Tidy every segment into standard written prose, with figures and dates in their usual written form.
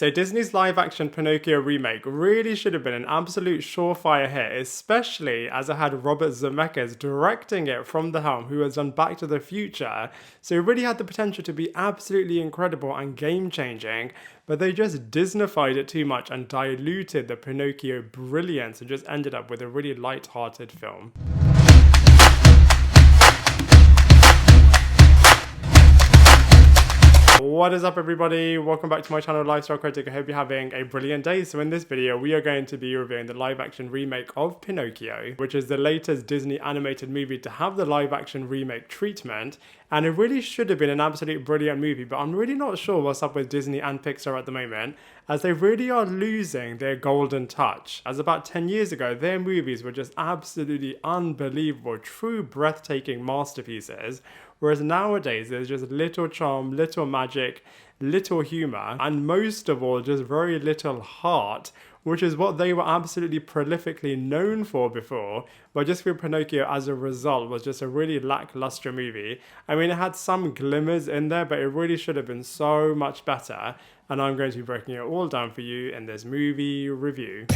So Disney's live-action Pinocchio remake really should have been an absolute surefire hit, especially as it had Robert Zemeckis directing it from the helm, who has done Back to the Future. So it really had the potential to be absolutely incredible and game-changing, but they just Disneyfied it too much and diluted the Pinocchio brilliance and just ended up with a really light-hearted film. What is up, everybody? Welcome back to my channel, Lifestyle Critic. I hope you're having a brilliant day. So in this video, we are going to be reviewing the live-action remake of Pinocchio, which is the latest Disney animated movie to have the live-action remake treatment. And it really should have been an absolutely brilliant movie, but I'm really not sure what's up with Disney and Pixar at the moment, as they really are losing their golden touch. As about 10 years ago, their movies were just absolutely unbelievable, true breathtaking masterpieces. Whereas nowadays, there's just little charm, little magic, little humor, and most of all, just very little heart, which is what they were absolutely prolifically known for before. But just feel Pinocchio as a result was just a really lacklustre movie. I mean, it had some glimmers in there, but it really should have been so much better. And I'm going to be breaking it all down for you in this movie review.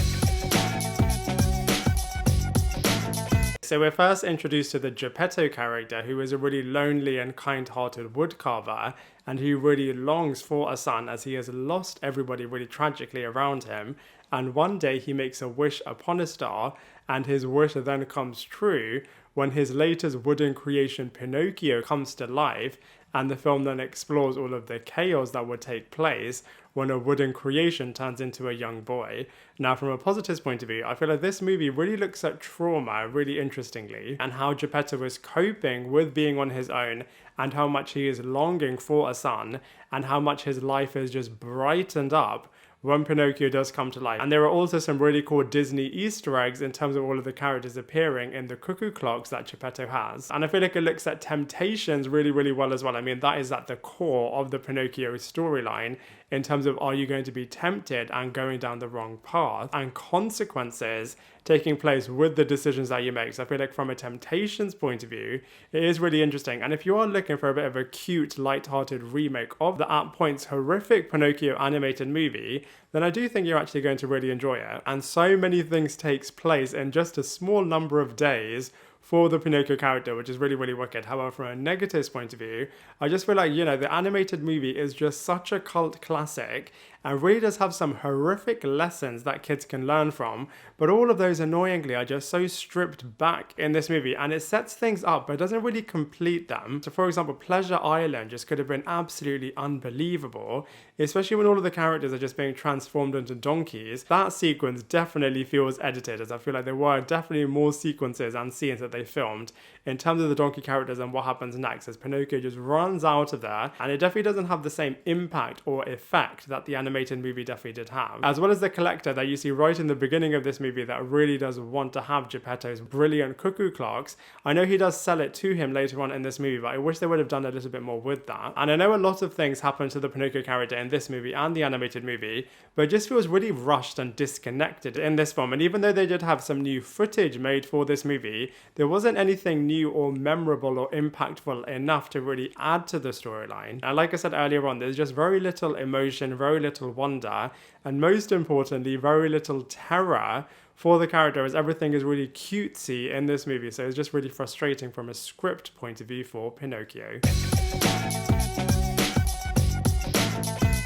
So we're first introduced to the Geppetto character, who is a really lonely and kind-hearted woodcarver, and who really longs for a son as he has lost everybody really tragically around him. And one day he makes a wish upon a star, and his wish then comes true when his latest wooden creation Pinocchio comes to life, and the film then explores all of the chaos that would take place when a wooden creation turns into a young boy. Now, from a positive's point of view, I feel like this movie really looks at trauma really interestingly, and how Geppetto is coping with being on his own, and how much he is longing for a son, and how much his life is just brightened up when Pinocchio does come to life. And there are also some really cool Disney Easter eggs in terms of all of the characters appearing in the cuckoo clocks that Geppetto has. And I feel like it looks at temptations really, really well as well. I mean, that is at the core of the Pinocchio storyline in terms of, are you going to be tempted and going down the wrong path, and consequences taking place with the decisions that you make. So I feel like from a temptations point of view, it is really interesting. And if you are looking for a bit of a cute, light-hearted remake of the at points horrific Pinocchio animated movie, then I do think you're actually going to really enjoy it. And so many things takes place in just a small number of days for the Pinocchio character, which is really, really wicked. However, from a negatives point of view, I just feel like, you know, the animated movie is just such a cult classic and really does have some horrific lessons that kids can learn from, but all of those annoyingly are just so stripped back in this movie, and it sets things up but doesn't really complete them. So for example, Pleasure Island just could have been absolutely unbelievable, especially when all of the characters are just being transformed into donkeys. That sequence definitely feels edited, as I feel like there were definitely more sequences and scenes that they filmed in terms of the donkey characters and what happens next as Pinocchio just runs out of there, and it definitely doesn't have the same impact or effect that the animated movie definitely did have. As well as the collector that you see right in the beginning of this movie that really does want to have Geppetto's brilliant cuckoo clocks. I know he does sell it to him later on in this movie, but I wish they would have done a little bit more with that. And I know a lot of things happen to the Pinocchio character in this movie and the animated movie, but it just feels really rushed and disconnected in this film. And even though they did have some new footage made for this movie, there wasn't anything new or memorable or impactful enough to really add to the storyline. And like I said earlier on, there's just very little emotion, very little wonder, and most importantly, very little terror for the character, as everything is really cutesy in this movie. So it's just really frustrating from a script point of view for Pinocchio.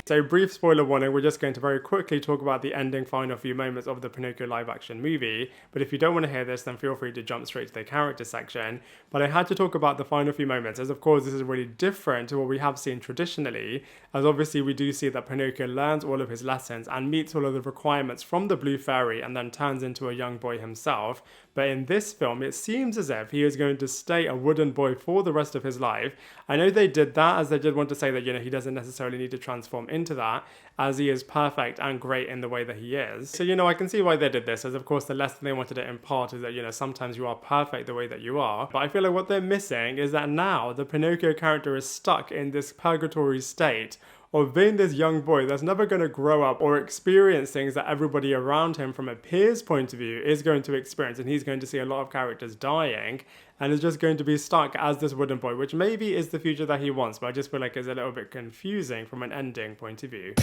So brief spoiler warning, we're just going to very quickly talk about the ending final few moments of the Pinocchio live action movie, but if you don't want to hear this, then feel free to jump straight to the character section. But I had to talk about the final few moments, as of course this is really different to what we have seen traditionally, as obviously we do see that Pinocchio learns all of his lessons and meets all of the requirements from the Blue Fairy and then turns into a young boy himself. But in this film, it seems as if he is going to stay a wooden boy for the rest of his life. I know they did that, as they did want to say that, you know, he doesn't necessarily need to transform into that, as he is perfect and great in the way that he is. So, you know, I can see why they did this, as of course the lesson they wanted to impart is that, you know, sometimes you are perfect the way that you are. But I feel like what they're missing is that now the Pinocchio character is stuck in this purgatory state of being this young boy that's never going to grow up or experience things that everybody around him from a peer's point of view is going to experience, and he's going to see a lot of characters dying and is just going to be stuck as this wooden boy, which maybe is the future that he wants, but I just feel like it's a little bit confusing from an ending point of view.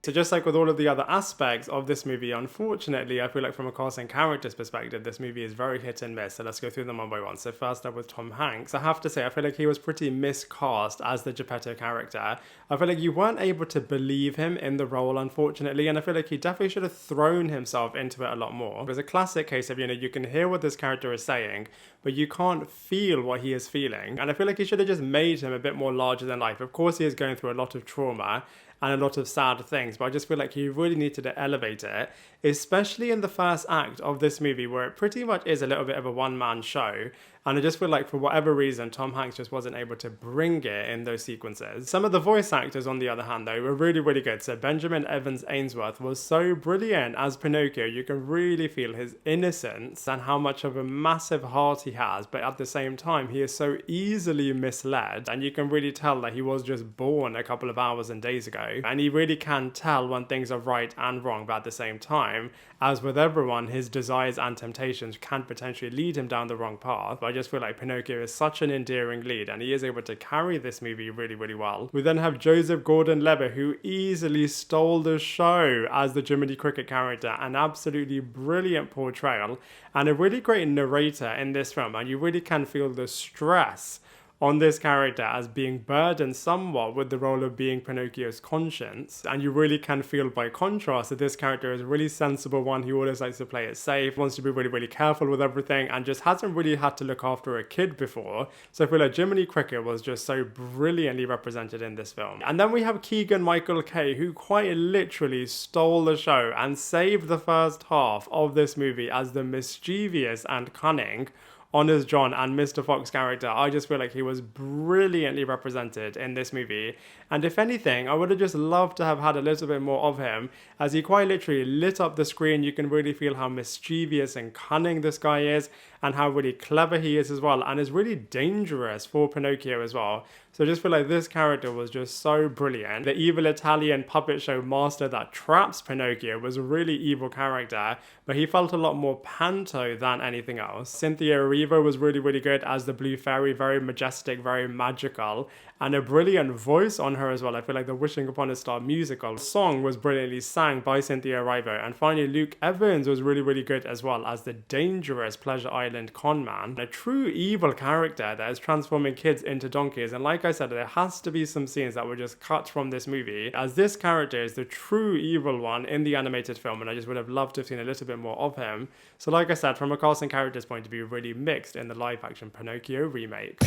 So just like with all of the other aspects of this movie, unfortunately, I feel like from a cast and characters perspective, this movie is very hit and miss. So let's go through them one by one. So first up with Tom Hanks. I have to say, I feel like he was pretty miscast as the Geppetto character. I feel like you weren't able to believe him in the role, unfortunately, and I feel like he definitely should have thrown himself into it a lot more. It was a classic case of, you can hear what this character is saying, but you can't feel what he is feeling. And I feel like he should have just made him a bit more larger than life. Of course, he is going through a lot of trauma and a lot of sad things, but I just feel like he really needed to elevate it, especially in the first act of this movie, where it pretty much is a little bit of a one-man show. And I just feel like for whatever reason, Tom Hanks just wasn't able to bring it in those sequences. Some of the voice actors, on the other hand, though, were really, really good. So Benjamin Evans Ainsworth was so brilliant as Pinocchio. You can really feel his innocence and how much of a massive heart he has. But at the same time, he is so easily misled. And you can really tell that he was just born a couple of hours and days ago. And he really can tell when things are right and wrong. But at the same time, as with everyone, his desires and temptations can potentially lead him down the wrong path. But I just feel like Pinocchio is such an endearing lead, and he is able to carry this movie really, really well. We then have Joseph Gordon-Levitt, who easily stole the show as the Jiminy Cricket character. An absolutely brilliant portrayal and a really great narrator in this film, and you really can feel the stress on this character as being burdened somewhat with the role of being Pinocchio's conscience. And you really can feel by contrast that this character is a really sensible one who always likes to play it safe, wants to be really, really careful with everything, and just hasn't really had to look after a kid before. So I feel like Jiminy Cricket was just so brilliantly represented in this film. And then we have Keegan-Michael Kay, who quite literally stole the show and saved the first half of this movie as the mischievous and cunning Honest John and Mr. Fox character. I just feel like he was brilliantly represented in this movie. And if anything, I would have just loved to have had a little bit more of him, as he quite literally lit up the screen. You can really feel how mischievous and cunning this guy is, and how really clever he is as well, and is really dangerous for Pinocchio as well. So I just feel like this character was just so brilliant. The evil Italian puppet show master that traps Pinocchio was a really evil character, but he felt a lot more panto than anything else. Cynthia Erivo was really, really good as the Blue Fairy, very majestic, very magical, and a brilliant voice on her as well. I feel like the Wishing Upon a Star musical song was brilliantly sang by Cynthia Erivo. And finally, Luke Evans was really, really good as well as the dangerous Pleasure Island con man, a true evil character that is transforming kids into donkeys. And like I said, there has to be some scenes that were just cut from this movie, as this character is the true evil one in the animated film, and I just would have loved to have seen a little bit more of him. So like I said, from a cast and characters point of view, really mixed in the live action Pinocchio remake.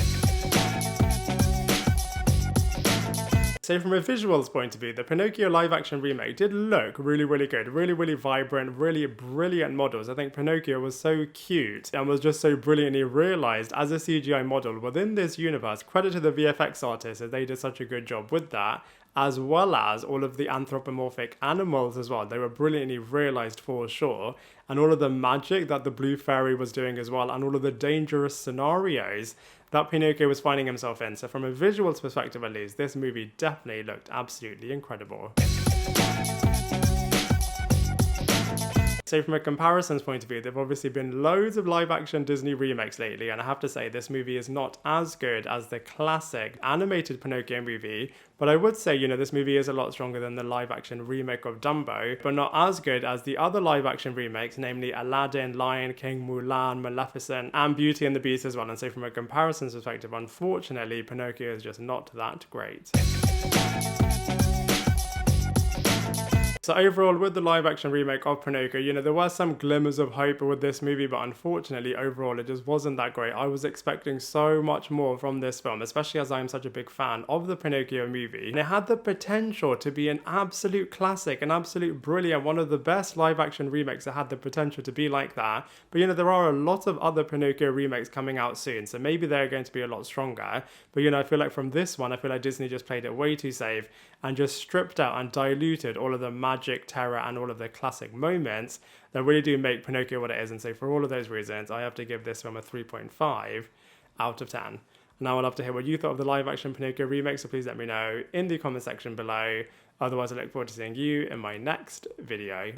So from a visuals point of view, the Pinocchio live action remake did look really, really good. Really, really vibrant, really brilliant models. I think Pinocchio was so cute and was just so brilliantly realized as a CGI model within this universe. Credit to the VFX artists as they did such a good job with that, as well as all of the anthropomorphic animals as well. They were brilliantly realized for sure. And all of the magic that the Blue Fairy was doing as well, and all of the dangerous scenarios that Pinocchio was finding himself in. So from a visuals perspective at least, this movie definitely looked absolutely incredible. So from a comparisons point of view, there have obviously been loads of live action Disney remakes lately, and I have to say this movie is not as good as the classic animated Pinocchio movie, but I would say, this movie is a lot stronger than the live action remake of Dumbo, but not as good as the other live action remakes, namely Aladdin, Lion King, Mulan, Maleficent, and Beauty and the Beast as well. And so from a comparisons perspective, unfortunately, Pinocchio is just not that great. So overall, with the live action remake of Pinocchio, there were some glimmers of hope with this movie, but unfortunately, overall, it just wasn't that great. I was expecting so much more from this film, especially as I am such a big fan of the Pinocchio movie. And it had the potential to be an absolute classic, an absolute brilliant, one of the best live action remakes that had the potential to be like that. But there are a lot of other Pinocchio remakes coming out soon, so maybe they're going to be a lot stronger. But I feel like from this one, I feel like Disney just played it way too safe and just stripped out and diluted all of the magic, terror, and all of the classic moments that really do make Pinocchio what it is. And so for all of those reasons, I have to give this film a 3.5 out of 10. Now I'd love to hear what you thought of the live action Pinocchio remake, so please let me know in the comment section below. Otherwise, I look forward to seeing you in my next video.